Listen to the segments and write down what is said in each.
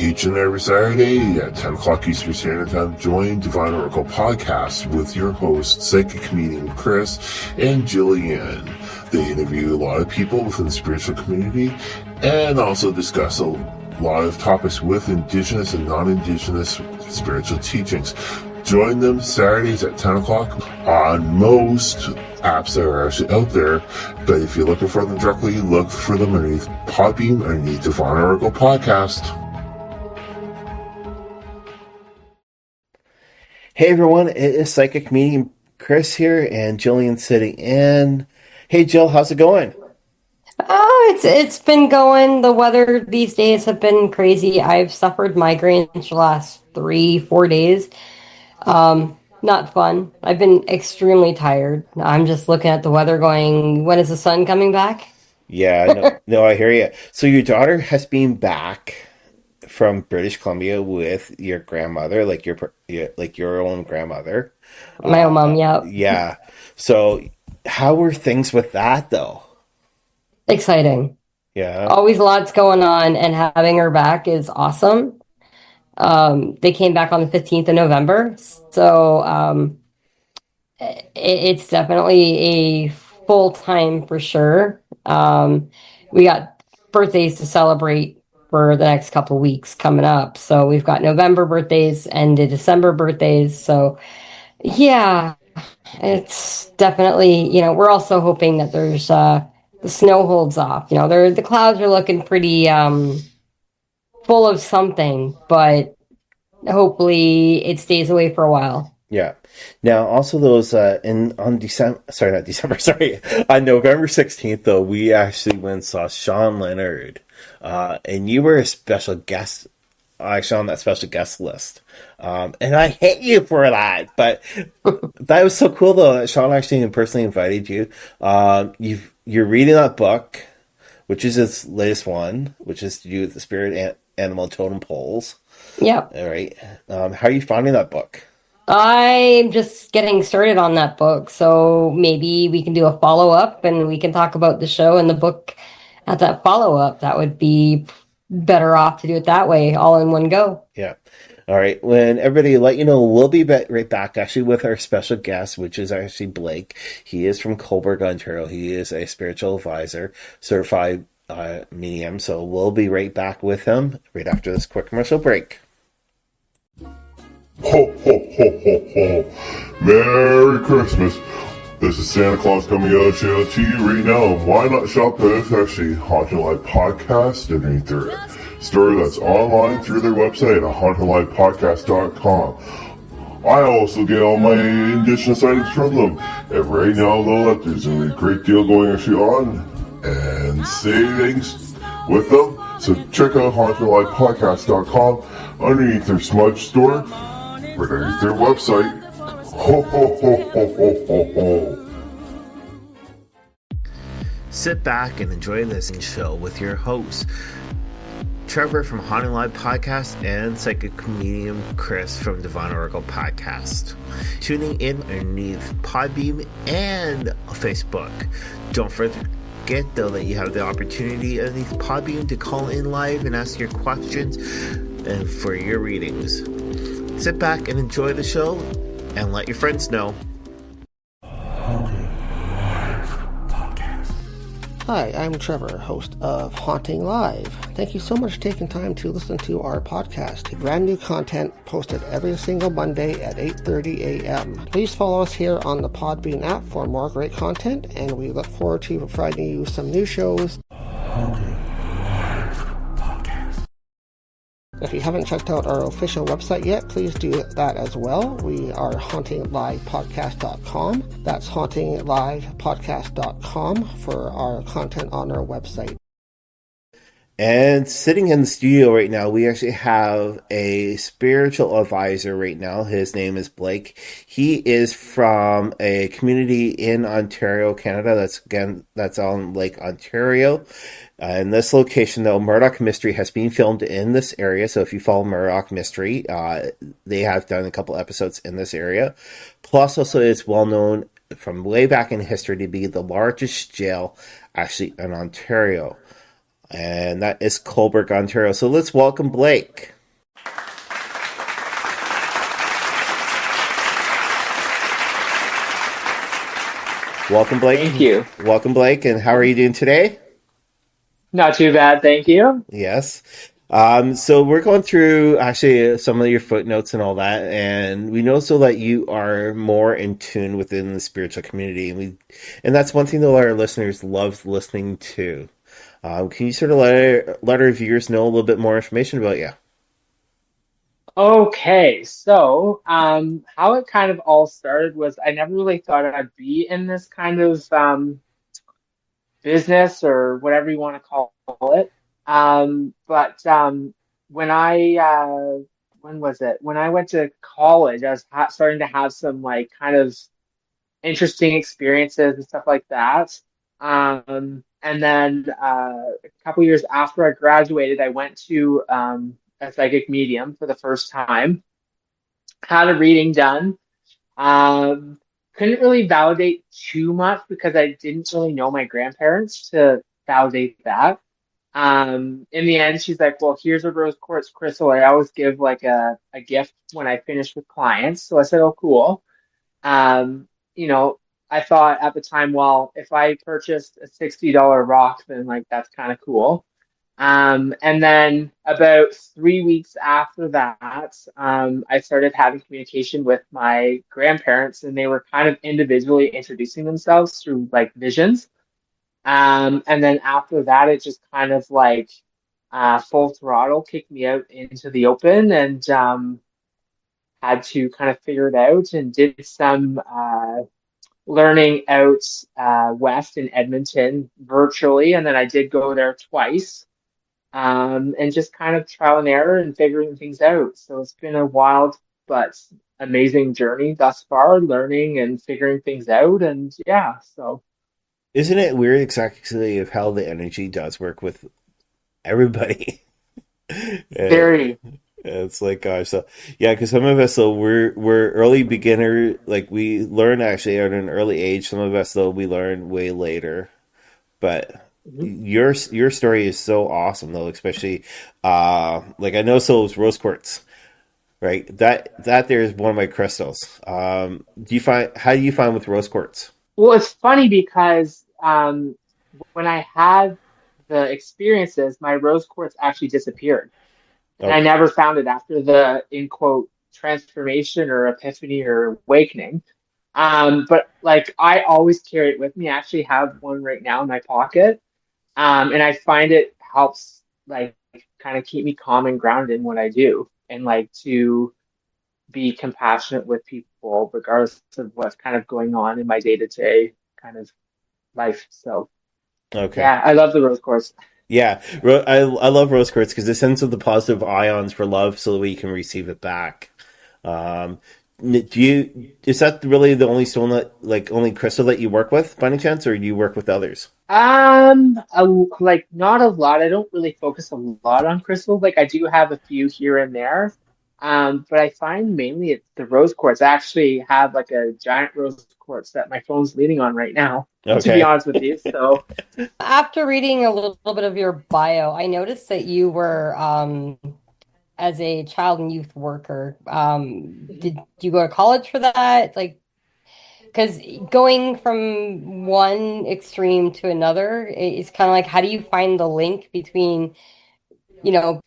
Each and every Saturday at 10 o'clock Eastern Standard Time, join Divine Oracle Podcast with your hosts, psychic comedian Chris and Jillian. They interview a lot of people within the spiritual community and also discuss a lot of topics with Indigenous and non-Indigenous spiritual teachings. Join them Saturdays at 10 o'clock on most apps that are actually out there. But if you're looking for them directly, look for them underneath Podbeam, underneath Divine Oracle Podcast. Hey everyone, it is psychic comedian Chris here, and Jillian sitting in. Hey Jill, how's it going? Oh, it's been going. The weather these days have been crazy. I've suffered migraines the last 3-4 days. Not fun. I've been extremely tired. I'm just looking at the weather going, when is the sun coming back? Yeah, no, I hear you. So your daughter has been back from British Columbia with your grandmother, like your own grandmother. My own mom, yeah. Yeah. So how were things with that though? Exciting. Yeah. Always lots going on, and having her back is awesome. They came back on the 15th of November. So it's definitely a full time for sure. We got birthdays to celebrate for the next couple of weeks coming up. So we've got November birthdays and the December birthdays. So yeah, it's definitely, we're also hoping that there's the snow holds off. The clouds are looking pretty full of something, but hopefully it stays away for a while. Yeah. Now, also those on November 16th, though, we actually went and saw Sean Leonard, and you were a special guest, actually on that special guest list. And I hate you for that, but that was so cool though that Sean actually personally invited you. You're reading that book, which is his latest one, which is to do with the spirit animal totem poles. Yeah. All right. How are you finding that book? I'm just getting started on that book, so maybe we can do a follow-up and we can talk about the show and the book at that follow-up. That would be better off to do it that way, all in one go. Yeah. All right. When everybody let you know, we'll be right back actually with our special guest, which is actually Blake. He is from Cobourg, Ontario. He is a spiritual advisor, certified medium. So we'll be right back with him right after this quick commercial break. Ho, ho, ho, ho, ho. Merry Christmas. This is Santa Claus coming out to you right now. Why not shop with actually Haunted Live Podcast underneath their store that's online through their website at hauntedlivepodcast.com. I also get all my Indigenous items from them. And right now though, there's a great deal going actually on and savings with them. So check out hauntedlivepodcast.com underneath their smudge store. Underneath their website. Ho, ho, ho, ho, ho, ho, ho. Sit back and enjoy this show with your hosts, Trevor from Haunting Live Podcast and psychic comedian Chris from Divine Oracle Podcast. Tuning in underneath Podbeam and Facebook. Don't forget though that you have the opportunity underneath Podbeam to call in live and ask your questions and for your readings. Sit back and enjoy the show and let your friends know. Hi, I'm Trevor, host of Haunting Live. Thank you so much for taking time to listen to our podcast. Brand new content posted every single Monday at 8:30 a.m. Please follow us here on the Podbean app for more great content, and we look forward to providing you some new shows. If you haven't checked out our official website yet, please do that as well. We are hauntinglivepodcast.com. That's hauntinglivepodcast.com for our content on our website. And sitting in the studio right now, we actually have a spiritual advisor right now. His name is Blake. He is from a community in Ontario, Canada. That's on Lake Ontario. In this location, though, Murdoch Mystery has been filmed in this area. So if you follow Murdoch Mystery, they have done a couple episodes in this area. Plus, also, it's well known from way back in history to be the largest jail actually in Ontario. and that is Cobourg, Ontario. So let's welcome Blake. Welcome, Blake. Thank you. Welcome, Blake. And how are you doing today? Not too bad, thank you. Yes. So we're going through actually some of your footnotes and all that, and we know so that you are more in tune within the spiritual community, and that's one thing that our listeners love listening to. Can you sort of let our viewers know a little bit more information about you? Okay, so how it kind of all started was I never really thought I'd be in this kind of business or whatever you want to call it. But when when was it? When I went to college, I was starting to have some like kind of interesting experiences and stuff like that. And then a couple years after I graduated, I went to a psychic medium for the first time, had a reading done. Um, couldn't really validate too much because I didn't really know my grandparents to validate that. In the end, she's like, well, here's a rose quartz crystal. I always give like a gift when I finish with clients. So I said, oh, cool. Um, you know, I thought at the time, well, if I purchased a $60 rock, then like that's kind of cool. And then about 3 weeks after that, I started having communication with my grandparents, and they were kind of individually introducing themselves through like visions. And then after that, it just kind of like full throttle kicked me out into the open, and had to kind of figure it out and did some learning out west in Edmonton virtually. And then I did go there twice, and just kind of trial and error and figuring things out. So it's been a wild but amazing journey thus far, learning and figuring things out. And yeah, so. Isn't it weird exactly of how the energy does work with everybody? Very. It's like, gosh, so yeah, because some of us, so we're early beginner, like we learn actually at an early age. Some of us, though, we learn way later. But Mhm. your story is so awesome, though, especially like I know so is rose quartz, right? That there is one of my crystals. How do you find with rose quartz? Well, it's funny because when I had the experiences, my rose quartz actually disappeared. And I Okay, never found it after the, in quote, transformation or epiphany or awakening. But like I always carry it with me. I actually have one right now in my pocket. And I find it helps like kind of keep me calm and grounded in what I do and like to be compassionate with people regardless of what's kind of going on in my day-to-day kind of life. So okay. yeah, I love the rose course. Yeah, I love rose quartz because it sends the positive ions for love, so that we can receive it back. Um, is that really the only stone that, like, only crystal that you work with by any chance, or do you work with others? Like not a lot. I don't really focus a lot on crystals. Like I do have a few here and there. But I find mainly it's the rose quartz. I actually have like a giant rose quartz that my phone's leaning on right now, to be Okay. honest with you. So After reading a little bit of your bio, I noticed that you were as a child and youth worker. Did you go to college for that? Like, because going from one extreme to another is kind of like, how do you find the link between, you know,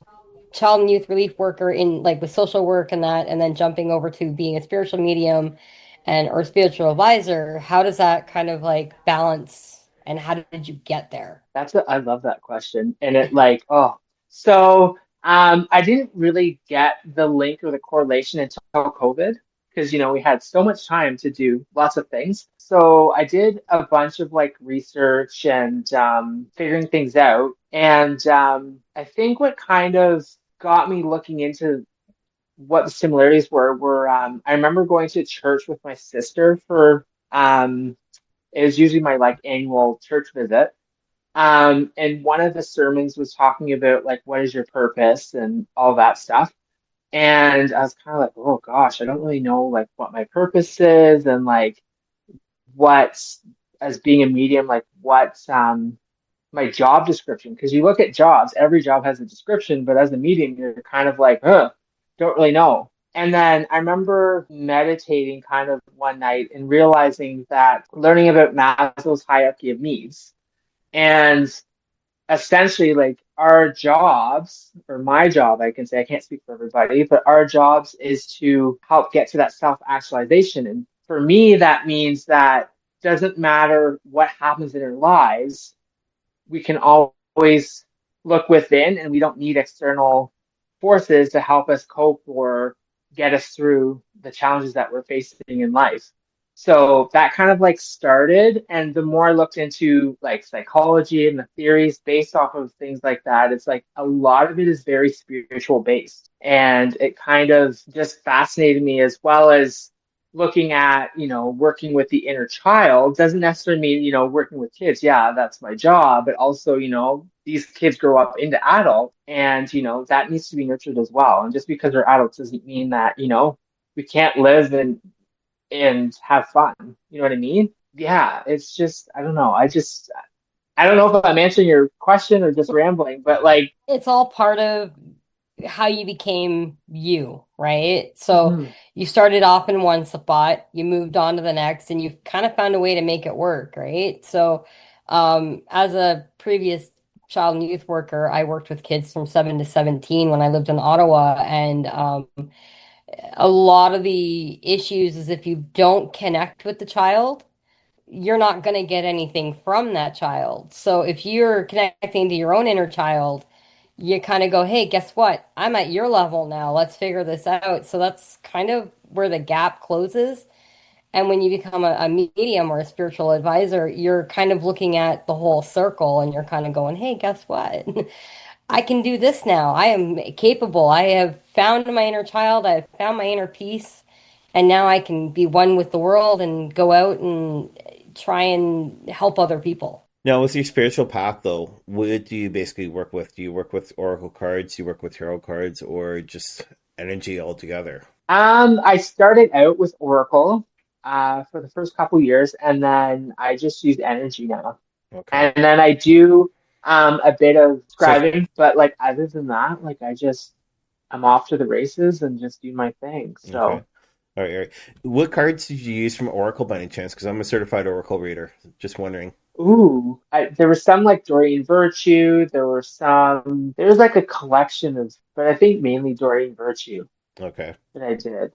child and youth relief worker in like with social work and that, and then jumping over to being a spiritual medium and or spiritual advisor? How does that kind of like balance, and how did you get there? I love that question. And it like, oh, so I didn't really get the link or the correlation until COVID because we had so much time to do lots of things. So I did a bunch of like research and figuring things out. And I think what kind of got me looking into what the similarities were I remember going to church with my sister for it was usually my like annual church visit. And one of the sermons was talking about like what is your purpose and all that stuff. And I was kind of like, oh gosh, I don't really know like what my purpose is and like what as being a medium, like what my job description. Because you look at jobs, every job has a description, but as a medium, you're kind of like, don't really know. And then I remember meditating kind of one night and realizing that learning about Maslow's hierarchy of needs, and essentially like our jobs, or my job, I can say, I can't speak for everybody, but our jobs is to help get to that self-actualization. And for me, that means that doesn't matter what happens in our lives, we can always look within, and we don't need external forces to help us cope or get us through the challenges that we're facing in life. So that kind of like started, and the more I looked into like psychology and the theories based off of things like that, it's like a lot of it is very spiritual based, and it kind of just fascinated me, as well as looking at, working with the inner child doesn't necessarily mean, working with kids. Yeah, that's my job. But also, these kids grow up into adult, and, that needs to be nurtured as well. And just because they're adults doesn't mean that, we can't live and have fun. You know what I mean? Yeah, it's just, I don't know. I don't know if I'm answering your question or just rambling, but like, It's all part of how you became you, right? So you started off in one spot, you moved on to the next, and you've kind of found a way to make it work, right? So, as a previous child and youth worker, I worked with kids from 7 to 17 when I lived in Ottawa, and a lot of the issues is if you don't connect with the child, you're not going to get anything from that child. So if you're connecting to your own inner child, you kind of go, hey, guess what? I'm at your level now. Let's figure this out. So that's kind of where the gap closes. And when you become a medium or a spiritual advisor, you're kind of looking at the whole circle, and you're kind of going, hey, guess what? I can do this now. I am capable. I have found my inner child. I've found my inner peace. And now I can be one with the world and go out and try and help other people. Now, with your spiritual path, though, what do you basically work with? Do you work with oracle cards? Do you work with tarot cards, or just energy altogether? I started out with Oracle for the first couple years, and then I just use energy now. Okay. And then I do a bit of So, scribing, but like other than that, like I'm off to the races and just do my thing. okay. So, All right, all right. What cards did you use from Oracle by any chance? Because I'm a certified Oracle reader. Just wondering. there was some like Doreen Virtue. There was like a collection of, but I think mainly Doreen Virtue Okay. that I did.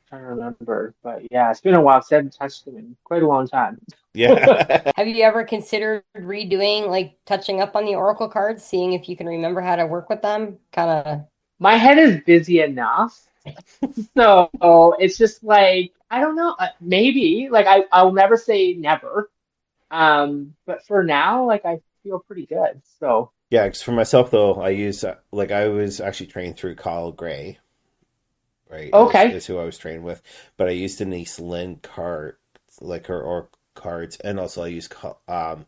Trying to remember, but yeah, it's been a while since I haven't touched them in quite a long time. Yeah. Have you ever considered redoing, like touching up on the oracle cards, seeing if you can remember how to work with them? Kind of. My head is busy enough, so it's just like I don't know. Maybe like I'll never say never. But for now, like I feel pretty good. So Yeah, 'cause for myself, though, I use, I was actually trained through Kyle Gray, right? okay, Is who I was trained with. But I used Denise Lynn card, like her or cards, and also I use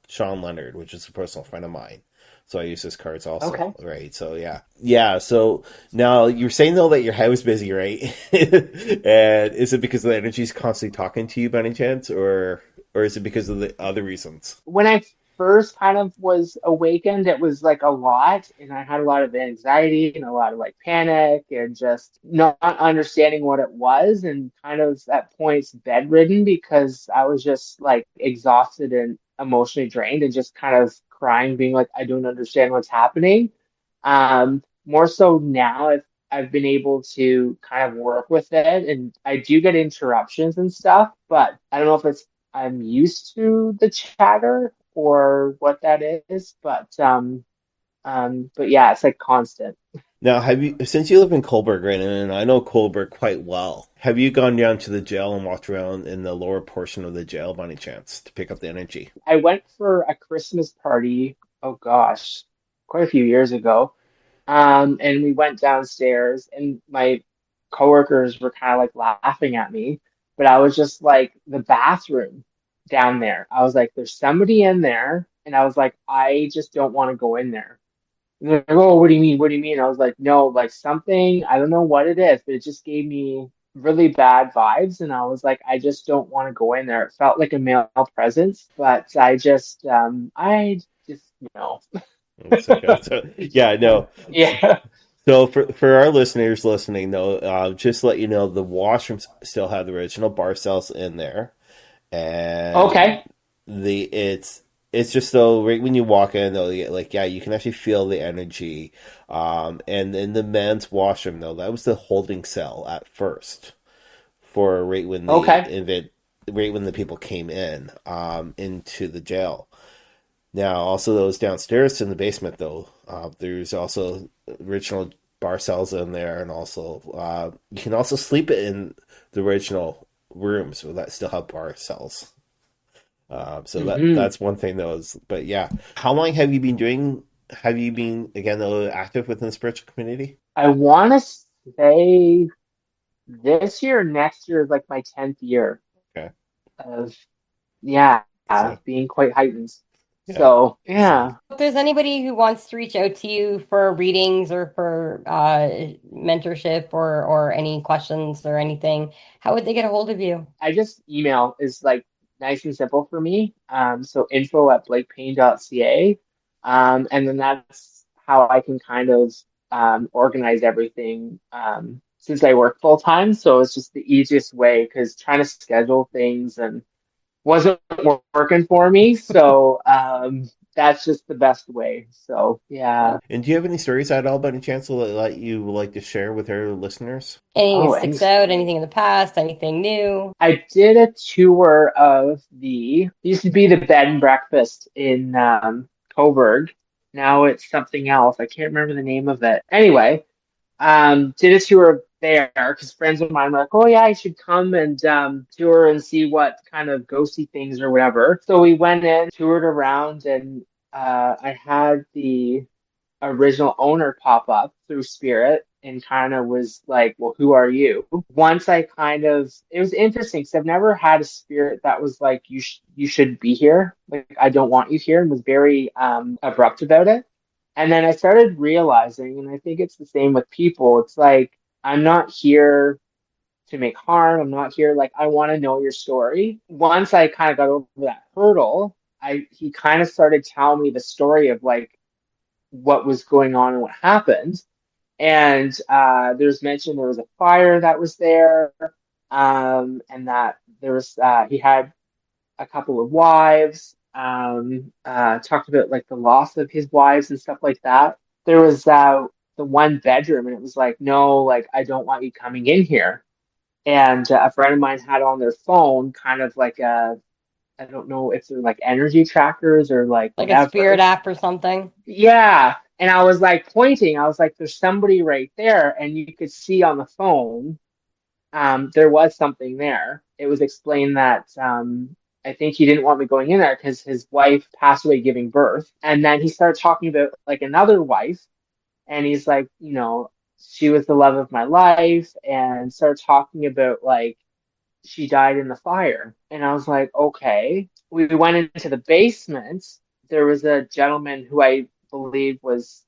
Sean Leonard, which is a personal friend of mine. So I use his cards also, okay. right? So yeah, yeah. So now you're saying though that your head was busy, right? And is it because the energy's constantly talking to you by any chance, or is it because of the other reasons? When I first kind of was awakened, it was like a lot, and I had a lot of anxiety and a lot of like panic and just not understanding what it was, and kind of at points bedridden because I was just like exhausted and emotionally drained and just kind of crying, being like, I don't understand what's happening. More so now, I've been able to kind of work with it, and I do get interruptions and stuff, but I don't know if it's I'm used to the chatter or what that is, but yeah, it's like constant. Now, since you live in Cobourg, right, and I know Cobourg quite well, have you gone down to the jail and walked around in the lower portion of the jail by any chance to pick up the energy? I went for a Christmas party, oh gosh, quite a few years ago. And we went downstairs, and my coworkers were kind of like laughing at me, but I was just like, the bathroom down there. I was like, there's somebody in there, and I was like, I just don't want to go in there. And they're like, oh, what do you mean? What do you mean? I was like, no, like something, I don't know what it is, but it just gave me really bad vibes. And I was like, I just don't want to go in there. It felt like a male presence, but I just, just no. It's okay. So, yeah, no. Yeah. So for our listeners listening, though, just to let you know, the washrooms still have the original bar cells in there, and Okay. it's just though right when you walk in though, like yeah, you can actually feel the energy. And in the men's washroom though, that was the holding cell at first for Okay. right when the people came in into the jail. Now, also those downstairs in the basement, though, there's also original bar cells in there, and also you can also sleep in the original rooms that still have bar cells. So Hmm. that's one thing that was. But yeah, how long have you been doing? Have you been again active within the spiritual community? I want to say this year, next year is like my 10th year Okay, of, yeah, so being quite heightened. yeah, So, so yeah. If there's anybody who wants to reach out to you for readings or for mentorship or any questions or anything, how would they get a hold of you? I just email is like nice and simple for me. So info@blakepayne.ca. And then that's how I can kind of organize everything since I work full time. So it's just the easiest way because trying to schedule things and wasn't working for me. So that's just the best way. So yeah. and do you have any stories at all, by any chance, that you would like to share with our listeners? Anything Oh, that any sticks out, story. anything in the past, anything new? I did a tour of it used to be the bed and breakfast in Cobourg. Now it's something else. I can't remember the name of it. Anyway, did a tour there because friends of mine were like, "Oh yeah, you should come and tour and see what kind of ghosty things or whatever." So we went in, toured around, and I had the original owner pop up through Spirit and kind of was like, well, who are you? Once I kind of, it was interesting because I've never had a spirit that was like, you should be here. Like, I don't want you here, and was very abrupt about it. And then I started realizing, and I think it's the same with people, it's like, I'm not here to make harm. I'm not here, like, I want to know your story. Once I kind of got over that hurdle, he kind of started telling me the story of like what was going on and what happened. And there's mention there was a fire that was there, and that there was he had a couple of wives. Talked about like the loss of his wives and stuff like that. There was the one bedroom, and it was like, no, like I don't want you coming in here. And a friend of mine had on their phone kind of like a I don't know if they're like energy trackers or like Like a spirit whatever. app or something? Yeah. And I was like pointing, I was like, there's somebody right there. And you could see on the phone, there was something there. It was explained that I think he didn't want me going in there because his wife passed away giving birth. And then he started talking about like another wife. And he's like, she was the love of my life. And started talking about like, she died in the fire. And I was like, okay. We went into the basement. There was a gentleman who I believe was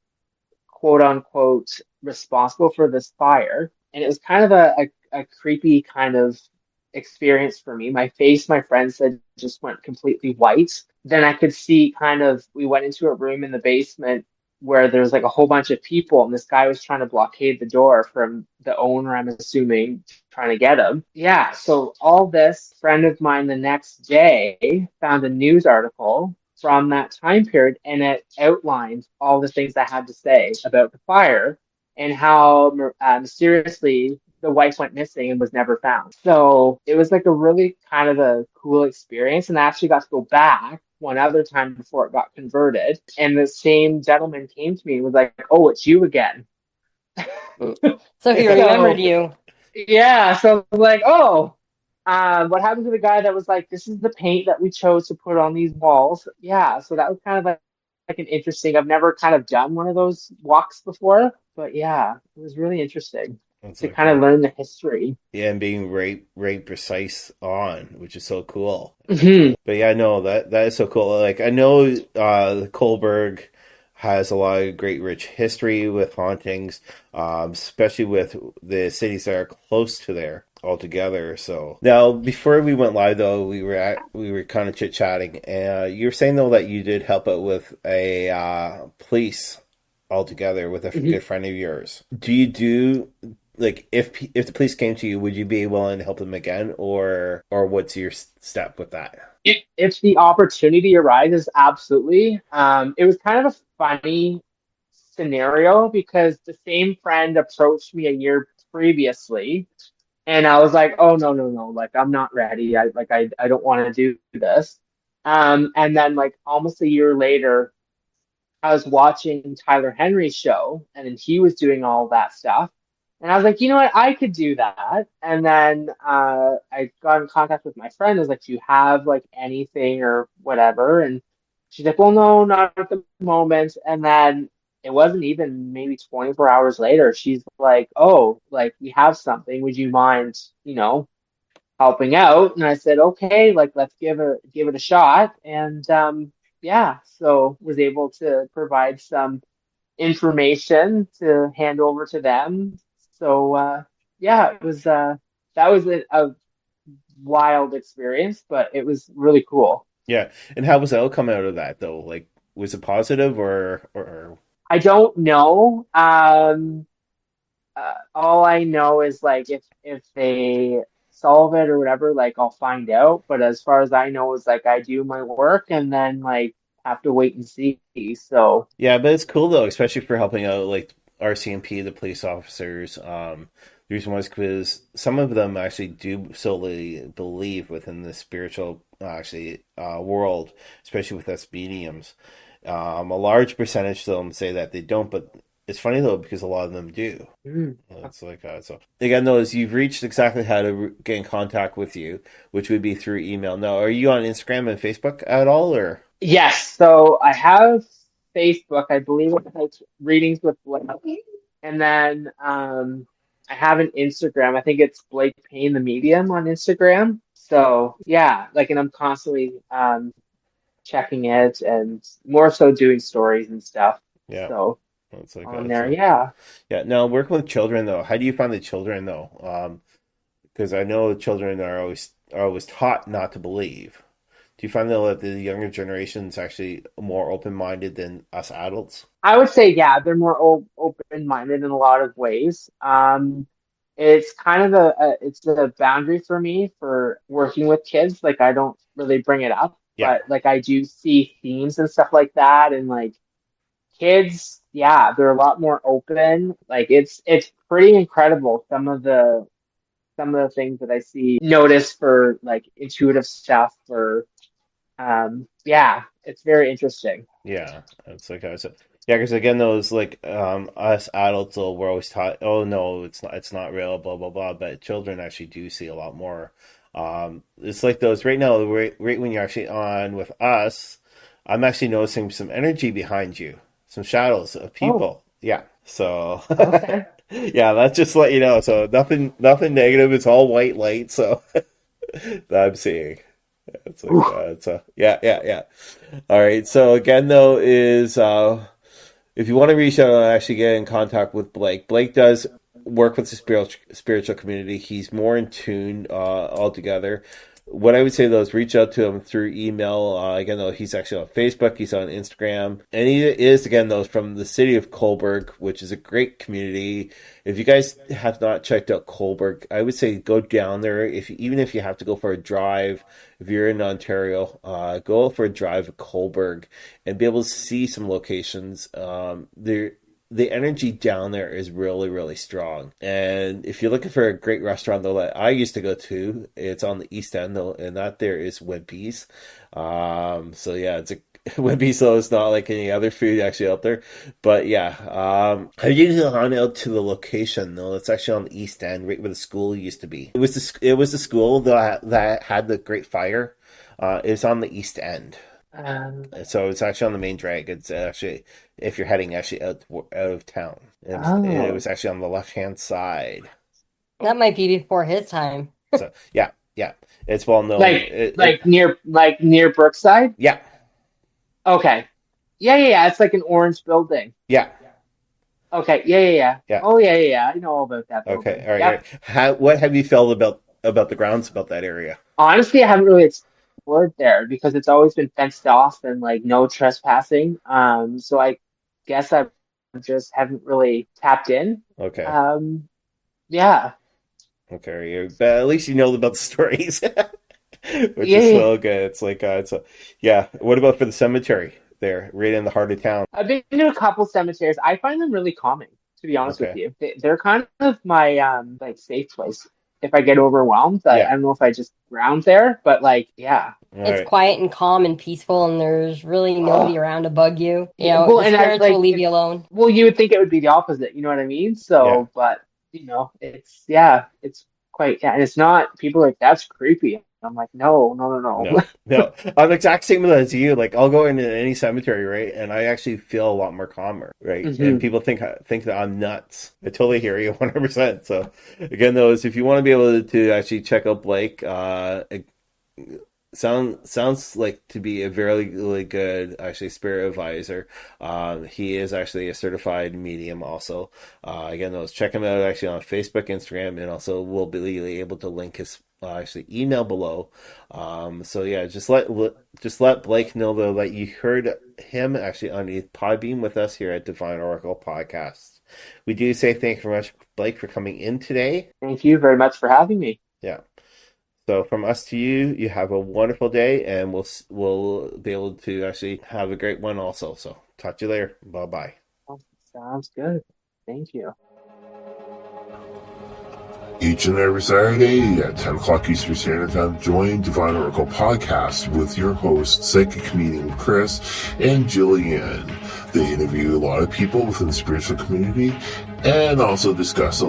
quote unquote responsible for this fire. And it was kind of a creepy kind of experience for me. My face, my friend said, just went completely white. Then I could see kind of, we went into a room in the basement where there was like a whole bunch of people, and this guy was trying to blockade the door from the owner, I'm assuming, trying to get him. Yeah, so all this, friend of mine the next day found a news article from that time period, and it outlined all the things I had to say about the fire and how mysteriously the wife went missing and was never found. So it was like a really kind of a cool experience, and I actually got to go back one other time before it got converted. And the same gentleman came to me and was like, "Oh, it's you again." So he remembered So you. yeah, so I'm like, oh, what happened to the guy that was like, this is the paint that we chose to put on these walls? Yeah, so that was kind of like an interesting. I've never kind of done one of those walks before, but yeah, it was really interesting That's to so kind of cool. learn the history. Yeah, and being right precise on, which is so cool. Hmm. But yeah, no, that is so cool. Like I know Cobourg has a lot of great rich history with hauntings, especially with the cities that are close to there. altogether. So now, before we went live, though, we were kind of chit chatting, and you were saying though that you did help out with a police altogether with a Mhm. good friend of yours. Do you do like if the police came to you, would you be willing to help them again, or what's your step with that? If the opportunity arises, absolutely. It was kind of a funny scenario because the same friend approached me a year previously, and I was like, "Oh no, no, no! Like I'm not ready. I don't want to do this." And then like almost a year later, I was watching Tyler Henry's show, and then he was doing all that stuff. And I was like, you know what, I could do that. And then I got in contact with my friend. I was like, do you have like anything or whatever? And she's like, well, no, not at the moment. And then it wasn't even maybe 24 hours later. She's like, oh, like we have something. Would you mind, helping out? And I said, okay, like let's give it a shot. And yeah, so was able to provide some information to hand over to them. So yeah, it was that was a wild experience, but it was really cool. Yeah, and how was the outcome out of that though? Like, was it positive or I don't know. All I know is like if they solve it or whatever, like I'll find out. But as far as I know, is like I do my work and then like have to wait and see. So Yeah, but it's cool though, especially for helping out like RCMP, the police officers. The reason was because some of them actually do solely believe within the spiritual world, especially with us mediums. A large percentage of them say that they don't, but it's funny though because a lot of them do. mm. It's like so. Again, though, is you've reached exactly how to get in contact with you, which would be through email. Now, are you on Instagram and Facebook at all, or? Yes, so I have Facebook. I believe it's like readings with Blake, and then I have an Instagram. I think it's Blake Payne the Medium on Instagram. So yeah, like, and I'm constantly checking it and more so doing stories and stuff. Yeah. So It's like on that. there, So yeah. yeah. Now working with children though, how do you find the children though? Because I know the children are always taught not to believe. Do you find though that the younger generation is actually more open minded than us adults? I would say, yeah, they're more open-minded in a lot of ways. It's kind of it's a boundary for me for working with kids. Like I don't really bring it up, Yeah. but like I do see themes and stuff like that, and like kids, yeah, they're a lot more open. Like it's pretty incredible some of the things that I see notice for like intuitive stuff or yeah, it's very interesting. Yeah, it's like I said. Yeah, because again, those like us adults, though, we're always taught, oh no, it's not real, blah blah blah. But children actually do see a lot more. It's like those right now, right when you're actually on with us, I'm actually noticing some energy behind you, some shadows of Oh, people. Yeah, so okay. yeah, that's just to let you know. So nothing negative. It's all white light. So that I'm seeing. It's like so yeah, yeah, yeah. All right. So again, though, is if you want to reach out and actually get in contact with Blake, Blake does work with the spiritual community. He's more in tune altogether. What I would say though is reach out to him through email. Again, though, he's actually on Facebook, he's on Instagram, and he is again though from the city of Cobourg, which is a great community. If you guys have not checked out Cobourg, I would say go down there. Even if you have to go for a drive, if you're in Ontario, go for a drive at Cobourg and be able to see some locations. The energy down there is really, really strong. And if you're looking for a great restaurant, though, that I used to go to, it's on the East End, though, and that there is Wimpy's. So yeah, it's a Wimpy's, though, it's not like any other food actually out there. But yeah, I've usually gone out to the location, though. It's actually on the East End, right where the school used to be. It was the school that had the Great Fire. It's on the East End. So it's actually on the main drag. It's actually if you're heading actually out of town. It Oh, was actually on the left hand side. That might be before his time. So yeah, yeah, it's well known. like like near Brookside? Yeah, Okay. Yeah, yeah, yeah. It's like an orange building. yeah. Okay. Yeah. Yeah. Oh, yeah. I know all about that Okay. building. All right. All Yep. right. What have you felt about the grounds about that area? Honestly, I haven't really explored there because it's always been fenced off and like no trespassing. So I guess I just haven't really tapped in. Okay. Um, yeah. Okay. But at least you know about the stories, which is Yeah. so good. It's like yeah. What about for the cemetery there, right in the heart of town? I've been to a couple cemeteries. I find them really calming, to be honest with Okay. you. They're kind of my like safe place. If I get overwhelmed, I Yeah. don't know if I just ground there, but like, yeah. All It's right. quiet and calm and peaceful, and there's really nobody Oh, around to bug you. You yeah, know, well, the and I spirits will like leave it, you alone. well, you would think it would be the opposite, you know what I mean? Yeah. So, but it's it's quite yeah, and it's not people are like that's creepy. I'm like, no. No, no. I'm the exact same as you. Like, I'll go into any cemetery, right, and I actually feel a lot more calmer, right? And Hmm. people think that I'm nuts. I totally hear you, 100%. So, again, though, is if you want to be able to actually check out Blake, sounds like to be a very really good actually spirit advisor. He is actually a certified medium also. Again, those check him out actually on Facebook, Instagram, and also we'll be able to link his actually email below. So yeah, just let Blake know though that you heard him actually on the Podbeam with us here at Divine Oracle Podcast. We do say thank you very much, Blake, for coming in today. Thank you very much for having me. Yeah. So from us to you, you have a wonderful day, and we'll be able to actually have a great one also. So talk to you later. Bye bye. Oh, sounds good. Thank you. Each and every Saturday at 10 o'clock Eastern Standard Time, join Divine Oracle Podcast with your hosts, psychic comedian Chris and Jillian. They interview a lot of people within the spiritual community and also discuss a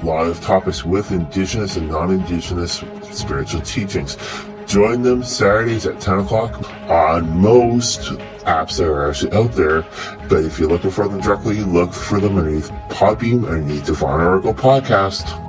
lot of topics with Indigenous and non-Indigenous spiritual teachings. Join them Saturdays at 10 o'clock on most apps that are actually out there. But if you're looking for them directly, look for them underneath Podbeam, underneath Divine Oracle Podcast.